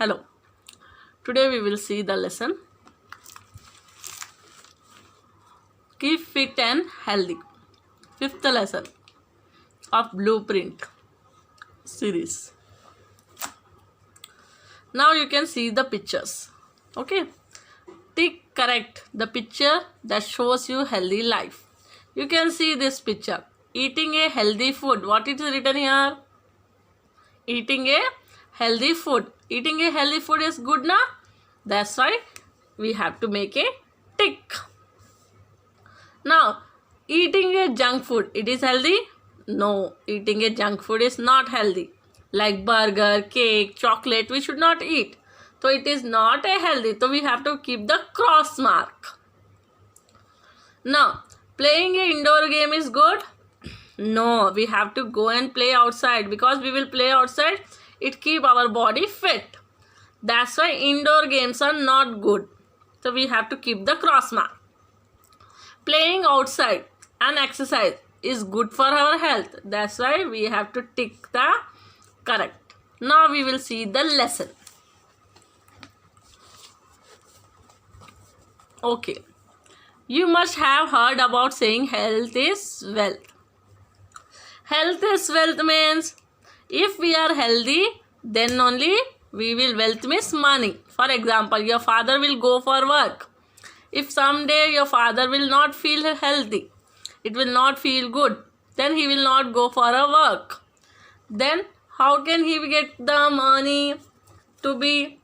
Hello. Today we will see the lesson Keep Fit and Healthy. Fifth lesson of Blueprint series. Now you can see the pictures. Okay. Tick correct the picture that shows you healthy life. You can see this picture. Eating a healthy food. What it is written here? Eating a healthy food. Eating a healthy food is good now. That's why we have to make a tick. Now, eating a junk food, it is healthy? No, eating a junk food is not healthy. Like burger, cake, chocolate, we should not eat. So it is not a healthy. So we have to keep the cross mark. Now, playing an indoor game is good? No, we have to go and play outside, because we will play outside. It keep our body fit. That's why indoor games are not good. So we have to keep the cross mark. Playing outside and exercise is good for our health. That's why we have to tick the correct. Now we will see the lesson. Okay. You must have heard about saying health is wealth. Health is wealth means if we are healthy, then only we will wealth means money. For example, your father will go for work. If someday your father will not feel healthy, it will not feel good, then he will not go for a work. Then how can he get the money to be?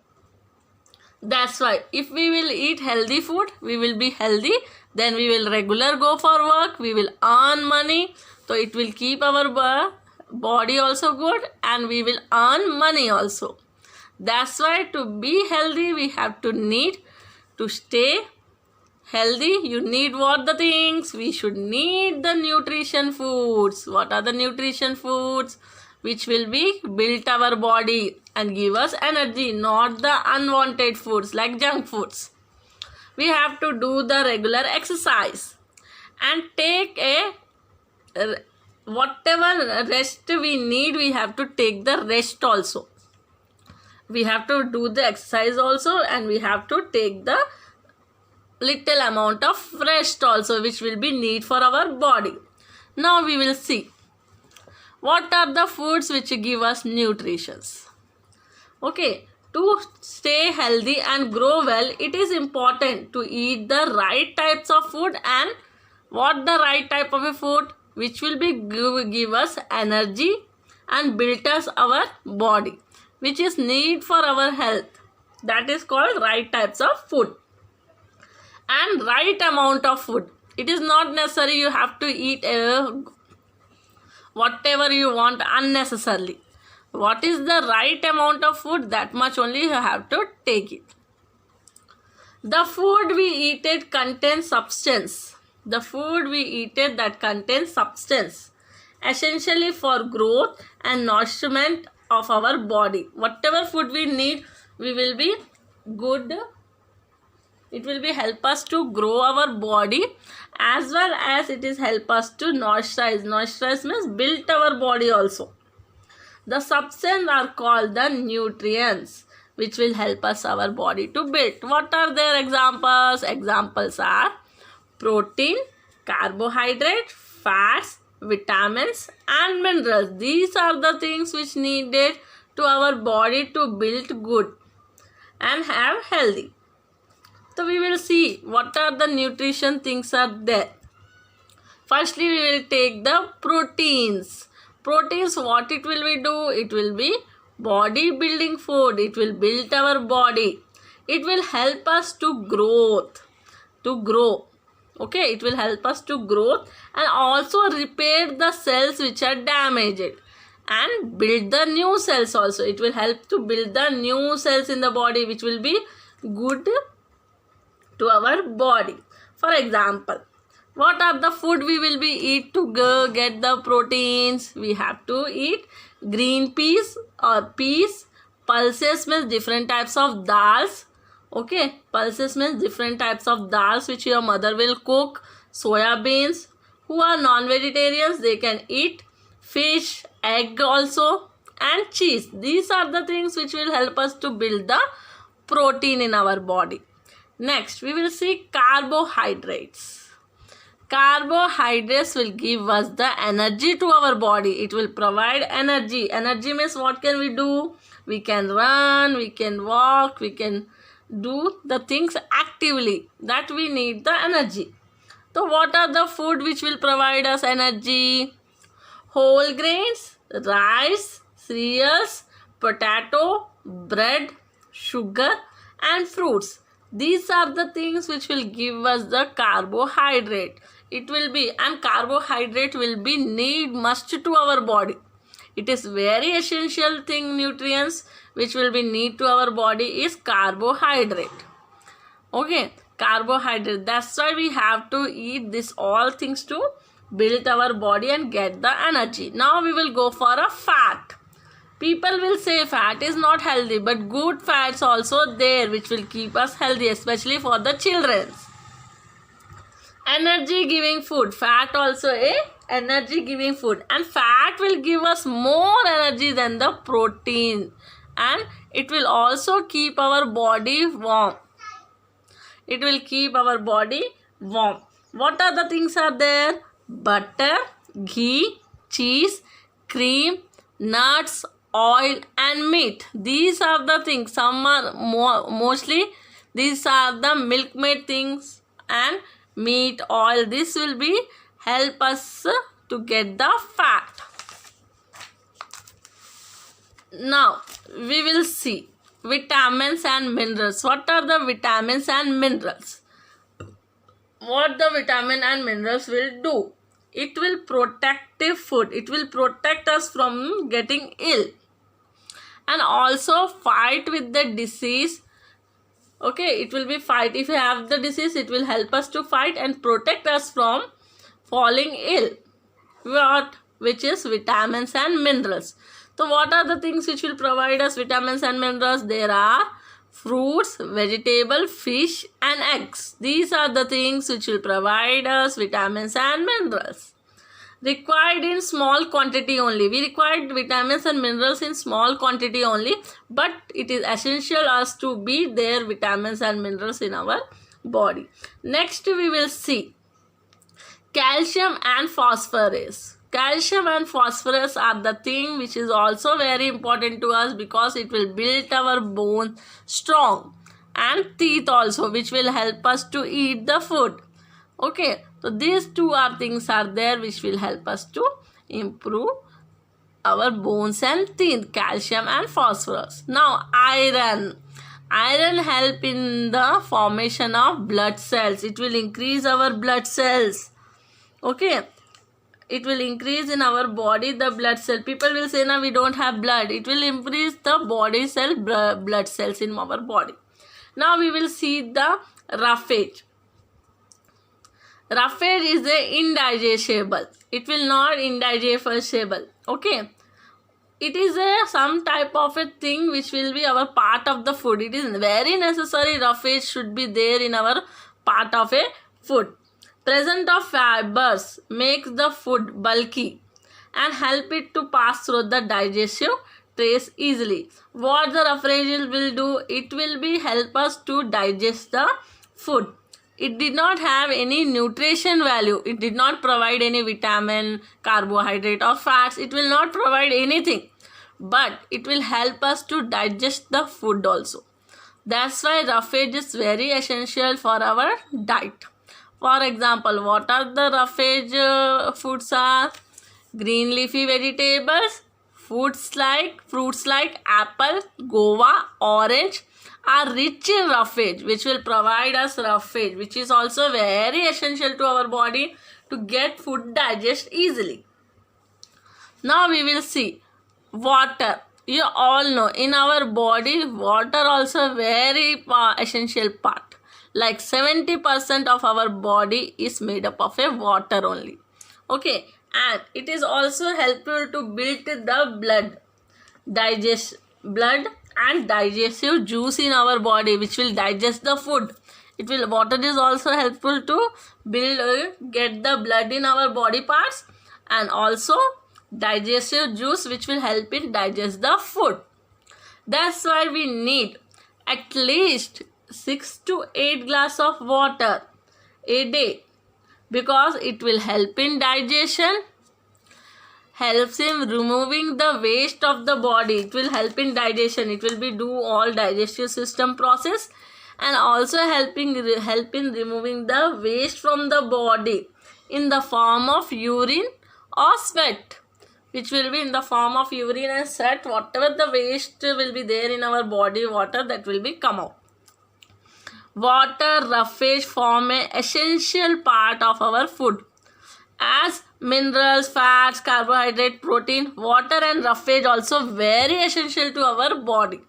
That's why if we will eat healthy food, we will be healthy. Then we will regular go for work. We will earn money. So it will keep our body also good, and we will earn money also. That's why to be healthy, we have to need to stay healthy. You need what the things? We should need the nutrition foods. What are the nutrition foods? Which will be build our body and give us energy, not the unwanted foods like junk foods. We have to do the regular exercise and take a whatever rest we need. We have to take the rest also. We have to do the exercise also, and we have to take the little amount of rest also, which will be need for our body. Now we will see what are the foods which give us nutrition. Okay, to stay healthy and grow well, it is important to eat the right types of food. And what the right type of a food? Which will be give us energy and build us our body, which is need for our health. That is called right types of food. And right amount of food. It is not necessary you have to eat whatever you want unnecessarily. What is the right amount of food? That much only you have to take it. The food we eat it contains substance. The food we eat it that contains substance, essentially for growth and nourishment of our body. Whatever food we need, we will be good. It will be help us to grow our body, as well as it is help us to nourisherize. Nourisherize means build our body also. The substance are called the nutrients, which will help us our body to build. What are their examples? Examples are protein, carbohydrate, fats, vitamins and minerals. These are the things which needed to our body to build good and have healthy. So we will see what are the nutrition things are there. Firstly, we will take the proteins. Proteins, what it will be do? It will be body building food. It will build our body. It will help us to grow. Okay, it will help us to grow and also repair the cells which are damaged and build the new cells also. It will help to build the new cells in the body, which will be good to our body. For example, what are the food we will be eat to get the proteins? We have to eat green peas or peas. Pulses means different types of dals. Okay, pulses means different types of dals which your mother will cook. Soya beans. Who are non-vegetarians, they can eat fish, egg also. and cheese. These are the things which will help us to build the protein in our body. Next, we will see carbohydrates. Carbohydrates will give us the energy to our body. It will provide energy. Energy means what can we do? We can run, we can walk, we can do the things actively. That we need the energy. So what are the food which will provide us energy? Whole grains, rice, cereals, potato, bread, sugar and fruits. These are the things which will give us the carbohydrate. It will be, and carbohydrate will be need must to our body. It is very essential thing, nutrients which will be need to our body is carbohydrate. Okay, carbohydrate. That's why we have to eat this all things to build our body and get the energy. Now we will go for a fat. People will say fat is not healthy, but good fats also there which will keep us healthy, especially for the children. Energy giving food. Fat also a energy giving food, and fat will give us more energy than the protein, and it will also keep our body warm. It will keep our body warm. What are the things are there? Butter, ghee, cheese, cream, nuts, oil and meat. These are the things. Some are mostly these are the milk made things, and meat, oil. This will be help us to get the fat. Now we will see vitamins and minerals. What are the vitamins and minerals? What the vitamin and minerals will do? It will protective food. It will protect us from getting ill, and also fight with the disease. Okay, it will be fight. If you have the disease, it will help us to fight and protect us from falling ill. Which is vitamins and minerals. So what are the things which will provide us vitamins and minerals? There are fruits, vegetable, fish and eggs. These are the things which will provide us vitamins and minerals. Required in small quantity only. We require vitamins and minerals in small quantity only, but it is essential us to be there vitamins and minerals in our body. Next we will see calcium and phosphorus. Calcium and phosphorus are the thing which is also very important to us, because it will build our bones strong, and teeth also, which will help us to eat the food. Okay, so these two are things are there which will help us to improve our bones and teeth, calcium and phosphorus. Now iron. Iron help in the formation of blood cells. It will increase our blood cells. Okay, it will increase in our body the blood cell. People will say, now we don't have blood. It will increase the body cell blood cells in our body. Now we will see the roughage. Roughage is the indigestible. It will not indigestible. Okay, it is some type of a thing which will be our part of the food. It is very necessary. Roughage should be there in our part of a food. Presence of fibers makes the food bulky and help it to pass through the digestive tract easily. What the roughage will do? It will be help us to digest the food. It did not have any nutrition value. It did not provide any vitamin, carbohydrate or fats. It will not provide anything. But it will help us to digest the food also. That's why roughage is very essential for our diet. For example, what are the roughage foods are? Green leafy vegetables, fruits like apple, guava, orange are rich in roughage, which will provide us roughage, which is also very essential to our body to get food digest easily. Now we will see water. You all know in our body water also very essential part. Like 70% of our body is made up of a water only. Okay, and it is also helpful to build the blood and digestive juice in our body, which will digest the food. Water is also helpful to get the blood in our body parts, and also digestive juice which will help it digest the food. That's why we need at least 6 to 8 glass of water a day, because it will help in digestion, helps in removing the waste of the body. It will help in digestion. It will be do all digestive system process, and also help in removing the waste from the body in the form of urine or sweat, which will be in the form of urine and sweat. Whatever the waste will be there in our body, water, that will be come out. Water, roughage form an essential part of our food. As minerals, fats, carbohydrate, protein, water and roughage also very essential to our body.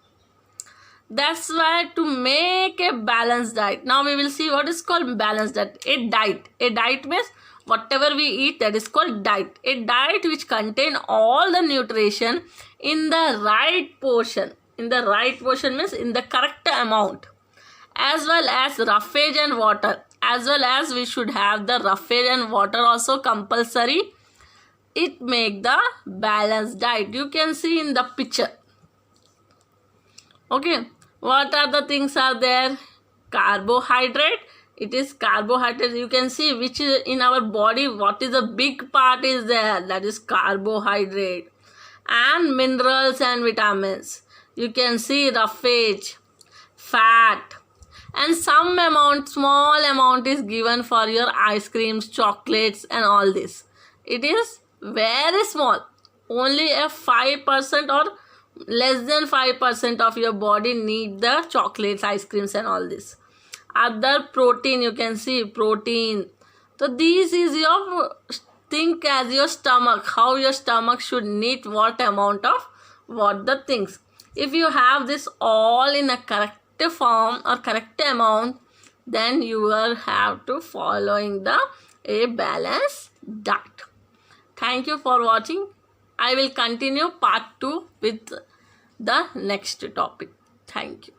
That's why to make a balanced diet. Now we will see what is called balanced diet. A diet means whatever we eat, that is called diet. A diet which contain all the nutrition in the right portion. In the right portion means in the correct amount. As well as roughage and water. As well as we should have the roughage and water also compulsory. It make the balanced diet. You can see in the picture. Okay. What are the things are there? Carbohydrate. It is carbohydrate. You can see which is in our body. What is the big part is there. That is carbohydrate. And minerals and vitamins. You can see roughage, fat. And some amount, small amount is given for your ice creams, chocolates and all this. It is very small. Only a 5% or less than 5% of your body need the chocolates, ice creams and all this. Other protein, you can see protein. So this is your, think as your stomach, how your stomach should need what amount of what the things. If you have this all in a correct form or correct amount, then you will have to following a balanced diet. Thank you for watching. I will continue part 2 with the next topic. Thank you.